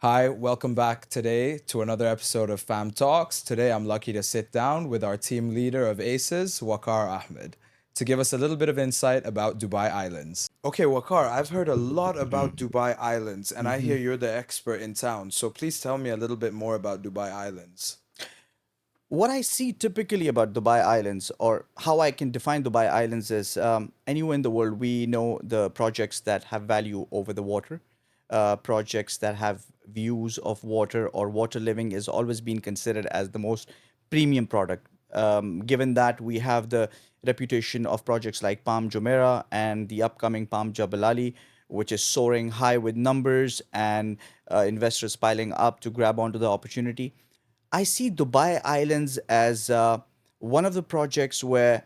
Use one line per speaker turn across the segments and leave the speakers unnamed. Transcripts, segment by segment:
Hi, welcome back today to another episode of Fam Talks. Today I'm lucky to sit down with our team leader of ACES, Wakar Ahmed, to give us a little bit of insight about Dubai Islands. Okay, Wakar, I've heard a lot about Dubai Islands, and I
Mhm.
hear you're the expert in town, so please tell me a little bit more about Dubai Islands.
What I see typically about Dubai Islands, or how I can define Dubai Islands, is anywhere in the world, we know the projects that have value over the water, projects that have views of water or water living is always been considered as the most premium product. Given that we have the reputation of projects like Palm Jumeirah and the upcoming Palm Jabal Ali, which is soaring high with numbers and investors piling up to grab onto the opportunity. I see Dubai Islands as one of the projects where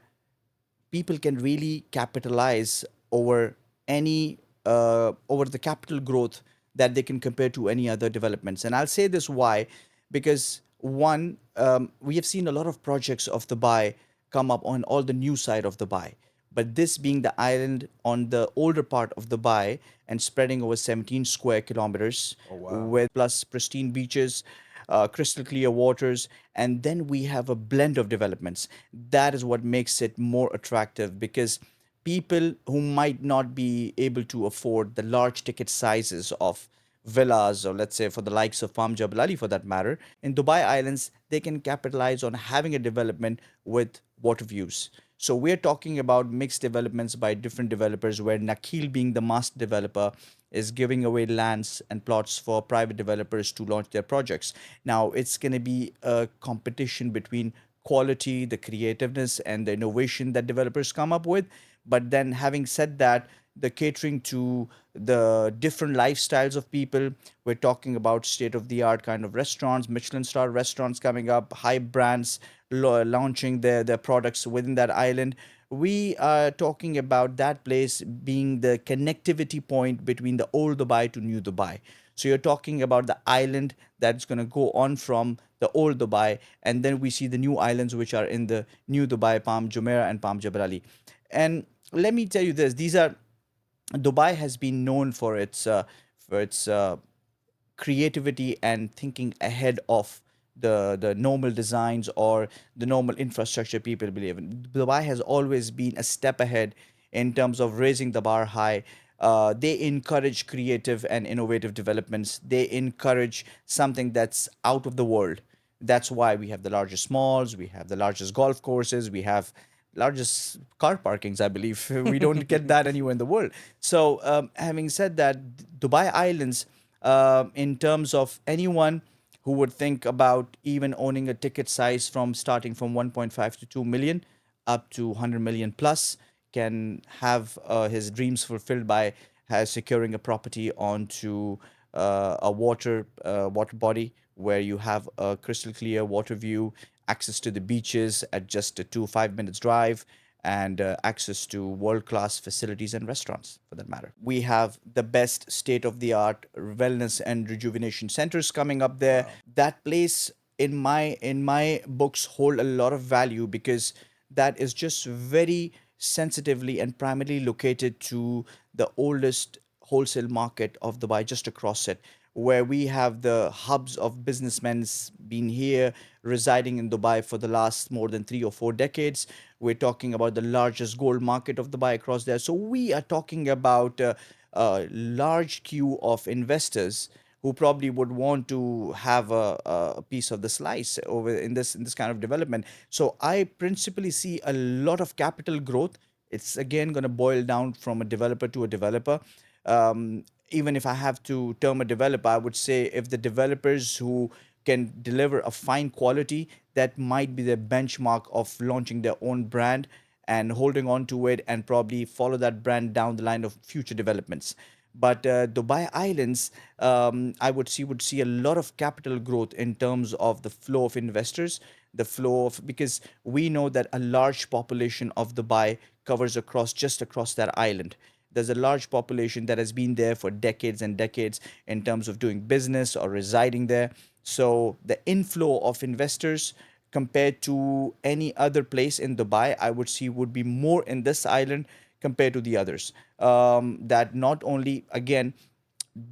people can really capitalize over any over the capital growth that they can compare to any other developments. And I'll say this why, because one, we have seen a lot of projects of Dubai come up on all the new side of Dubai. But this being the island on the older part of Dubai and spreading over 17 square kilometers
Oh, wow.
with plus pristine beaches, crystal clear waters, and then we have a blend of developments. That is what makes it more attractive because people who might not be able to afford the large ticket sizes of villas, or let's say for the likes of Palm Jabal Ali for that matter, in Dubai Islands, they can capitalize on having a development with water views. So we're talking about mixed developments by different developers, where Nakhil, being the master developer, is giving away lands and plots for private developers to launch their projects. Now it's going to be a competition between quality, the creativeness, and the innovation that developers come up with. But then, having said that, the catering to the different lifestyles of people, we're talking about state of the art kind of restaurants, Michelin star restaurants coming up, high brands launching their products within that island. We are talking about that place being the connectivity point between the old Dubai to new Dubai. So you're talking about the island that's going to go on from the old Dubai, and then we see the new islands which are in the new Dubai, Palm Jumeirah and Palm Jabal Ali. And let me tell you this: these are Dubai has been known for its creativity and thinking ahead of the normal designs or the normal infrastructure people believe in. Dubai has always been a step ahead in terms of raising the bar high. They encourage creative and innovative developments. They encourage something that's out of the world. That's why we have the largest malls, we have the largest golf courses, we have largest car parkings, I believe. We don't get that anywhere in the world. So, having said that, Dubai Islands, in terms of anyone who would think about even owning a ticket size from starting from 1.5 to 2 million up to 100 million plus, can have his dreams fulfilled by securing a property onto a water body where you have a crystal clear water view, access to the beaches at just a 2 5 minutes drive, and access to world class facilities and restaurants for that matter. We have the best state of the art wellness and rejuvenation centers coming up there.
Wow.
That place in my books hold a lot of value because that is just very sensitively and primarily located to the oldest wholesale market of Dubai, just across it, where we have the hubs of businessmen been here residing in Dubai for the last more than 3 or 4 decades. We're talking about the largest gold market of Dubai across there. So we are talking about a large queue of investors who probably would want to have a piece of the slice over in this kind of development. So I principally see a lot of capital growth. It's again going to boil down from a developer to a developer. Even if I have to term a developer, I would say if the developers who can deliver a fine quality, that might be the benchmark of launching their own brand and holding on to it and probably follow that brand down the line of future developments. But Dubai Islands, I would see a lot of capital growth in terms of the flow of investors, the flow of, because we know that a large population of Dubai covers across that island. There's a large population that has been there for decades and decades in terms of doing business or residing there. So the inflow of investors compared to any other place in Dubai, I would see would be more in this island compared to the others. That not only, again,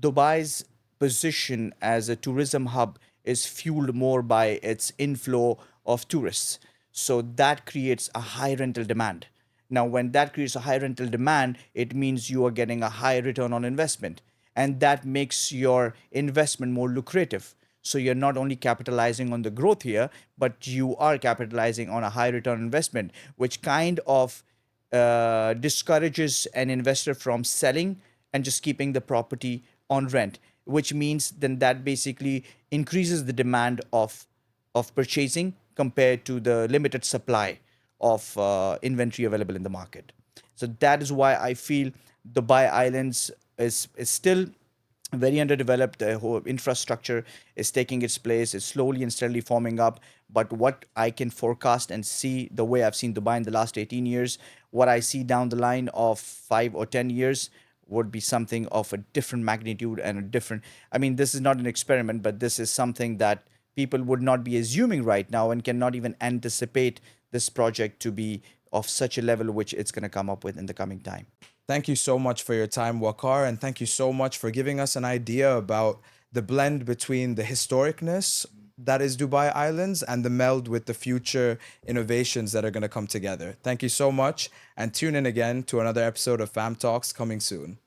Dubai's position as a tourism hub is fueled more by its inflow of tourists. So that creates a high rental demand. Now, when that creates a high rental demand, it means you are getting a high return on investment, and that makes your investment more lucrative. So you're not only capitalizing on the growth here, but you are capitalizing on a high return investment, which kind of discourages an investor from selling and just keeping the property on rent, which means then that basically increases the demand of purchasing compared to the limited supply of inventory available in the market. So that is why I feel Dubai Islands is still very underdeveloped. The whole infrastructure is taking its place, is slowly and steadily forming up. But what I can forecast and see, the way I've seen Dubai in the last 18 years, what I see down the line of 5 or 10 years would be something of a different magnitude and a different. I mean, this is not an experiment, but this is something that people would not be assuming right now and cannot even anticipate this project to be of such a level which it's going to come up with in the coming time.
Thank you so much for your time, Wakar, and thank you so much for giving us an idea about the blend between the historicness that is Dubai Islands and the meld with the future innovations that are going to come together. Thank you so much, and tune in again to another episode of Fam Talks coming soon.